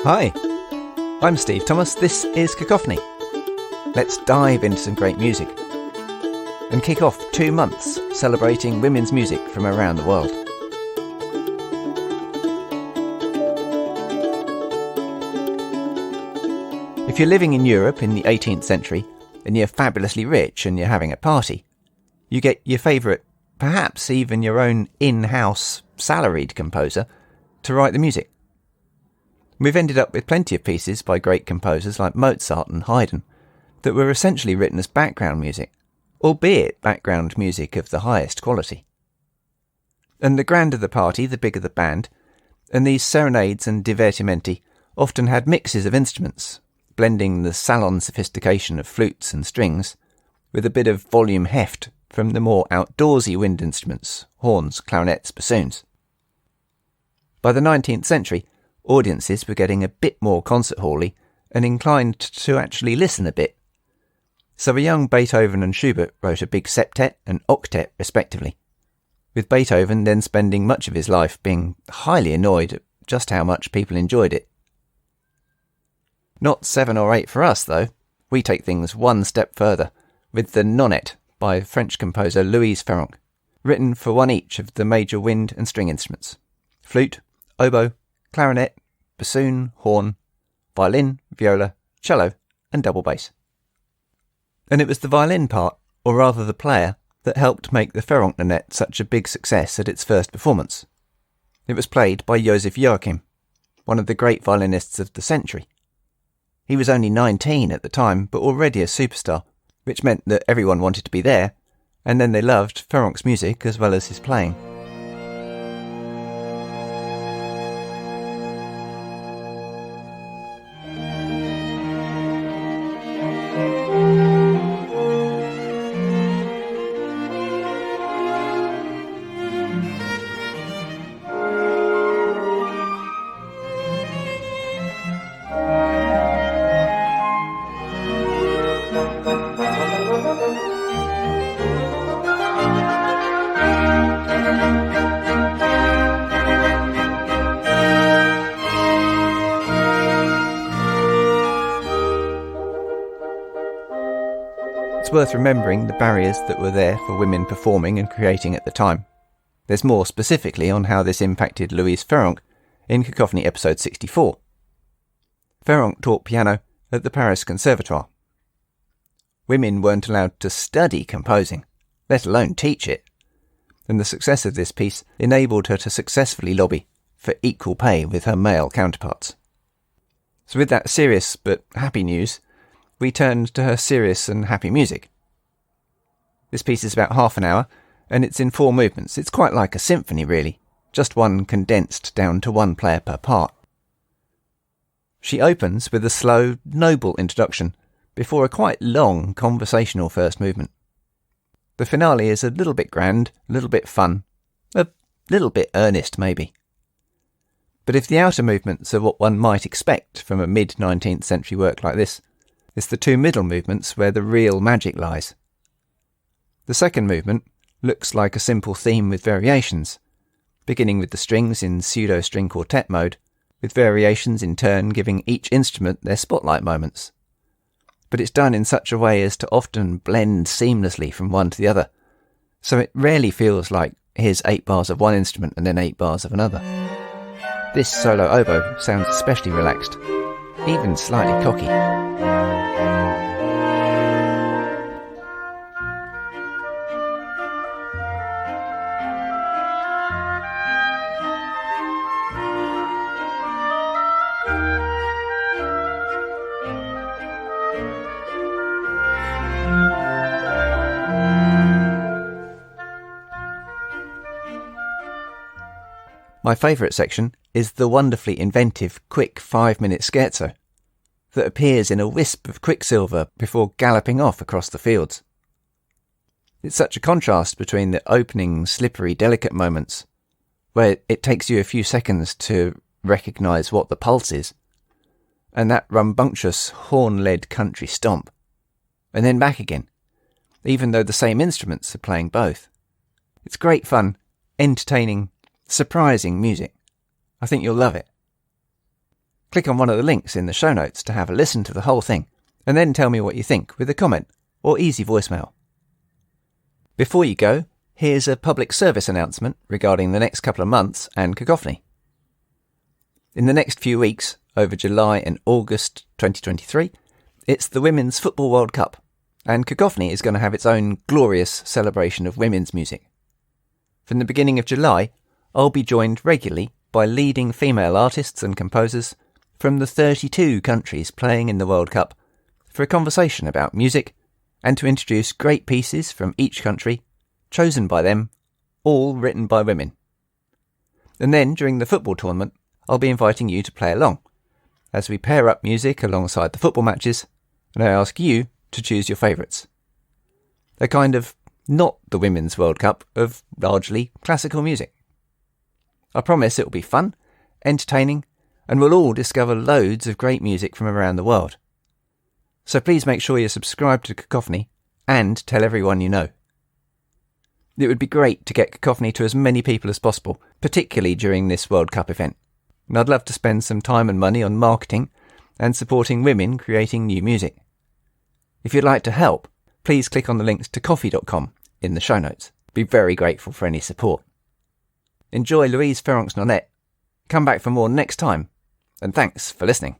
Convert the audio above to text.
Hi, I'm Steve Thomas, this is Cacophony. Let's dive into some great music and kick off 2 months celebrating women's music from around the world. If you're living in Europe in the 18th century and you're fabulously rich and you're having a party, you get your favourite, perhaps even your own in-house salaried composer to write the music. We've ended up with plenty of pieces by great composers like Mozart and Haydn that were essentially written as background music, albeit background music of the highest quality. And the grander the party, the bigger the band, and these serenades and divertimenti often had mixes of instruments, blending the salon sophistication of flutes and strings with a bit of volume heft from the more outdoorsy wind instruments, horns, clarinets, bassoons. By the 19th century, audiences were getting a bit more concert hall-y and inclined to actually listen a bit. So a young Beethoven and Schubert wrote a big septet and octet respectively, with Beethoven then spending much of his life being highly annoyed at just how much people enjoyed it. Not 7 or 8 for us though, we take things one step further with the Nonet by French composer Louise Farrenc, written for one each of the major wind and string instruments: flute, oboe, clarinet, bassoon, horn, violin, viola, cello and double bass. And it was the violin part, or rather the player, that helped make the Farrenc Nonet such a big success at its first performance. It was played by Joseph Joachim, one of the great violinists of the century. He was only 19 at the time, but already a superstar, which meant that everyone wanted to be there, and then they loved Farrenc's music as well as his playing. It's worth remembering the barriers that were there for women performing and creating at the time. There's more specifically on how this impacted Louise Farrenc in Cacophony episode 64. Farrenc taught piano at the Paris Conservatoire. Women weren't allowed to study composing, let alone teach it, and the success of this piece enabled her to successfully lobby for equal pay with her male counterparts. So with that serious but happy news, we turned to her serious and happy music. This piece is about half an hour, and it's in 4 movements. It's quite like a symphony, really, just one condensed down to 1 player per part. She opens with a slow, noble introduction, before a quite long conversational first movement. The finale is a little bit grand, a little bit fun, a little bit earnest maybe. But if the outer movements are what one might expect from a mid-19th century work like this, it's the 2 middle movements where the real magic lies. The second movement looks like a simple theme with variations, beginning with the strings in pseudo-string quartet mode, with variations in turn giving each instrument their spotlight moments. But it's done in such a way as to often blend seamlessly from one to the other, so it rarely feels like here's 8 bars of one instrument and then 8 bars of another. This solo oboe sounds especially relaxed, even slightly cocky. My favourite section is the wonderfully inventive, quick 5-minute scherzo that appears in a wisp of quicksilver before galloping off across the fields. It's such a contrast between the opening, slippery, delicate moments, where it takes you a few seconds to recognise what the pulse is, and that rambunctious, horn-led country stomp, and then back again, even though the same instruments are playing both. It's great fun, entertaining, surprising music. I think you'll love it. Click on one of the links in the show notes to have a listen to the whole thing, and then tell me what you think with a comment or easy voicemail. Before you go, here's a public service announcement regarding the next couple of months and Cacophony. In the next few weeks, over July and August 2023, it's the Women's Football World Cup, and Cacophony is going to have its own glorious celebration of women's music. From the beginning of July, I'll be joined regularly by leading female artists and composers from the 32 countries playing in the World Cup for a conversation about music and to introduce great pieces from each country, chosen by them, all written by women. And then, during the football tournament, I'll be inviting you to play along, as we pair up music alongside the football matches, and I ask you to choose your favourites. A kind of not the Women's World Cup of largely classical music. I promise it will be fun, entertaining, and we'll all discover loads of great music from around the world. So please make sure you're subscribed to Cacophony and tell everyone you know. It would be great to get Cacophony to as many people as possible, particularly during this World Cup event. And I'd love to spend some time and money on marketing and supporting women creating new music. If you'd like to help, please click on the links to ko-fi.com in the show notes. Be very grateful for any support. Enjoy Louise Farrenc's Nonet. Come back for more next time, and thanks for listening.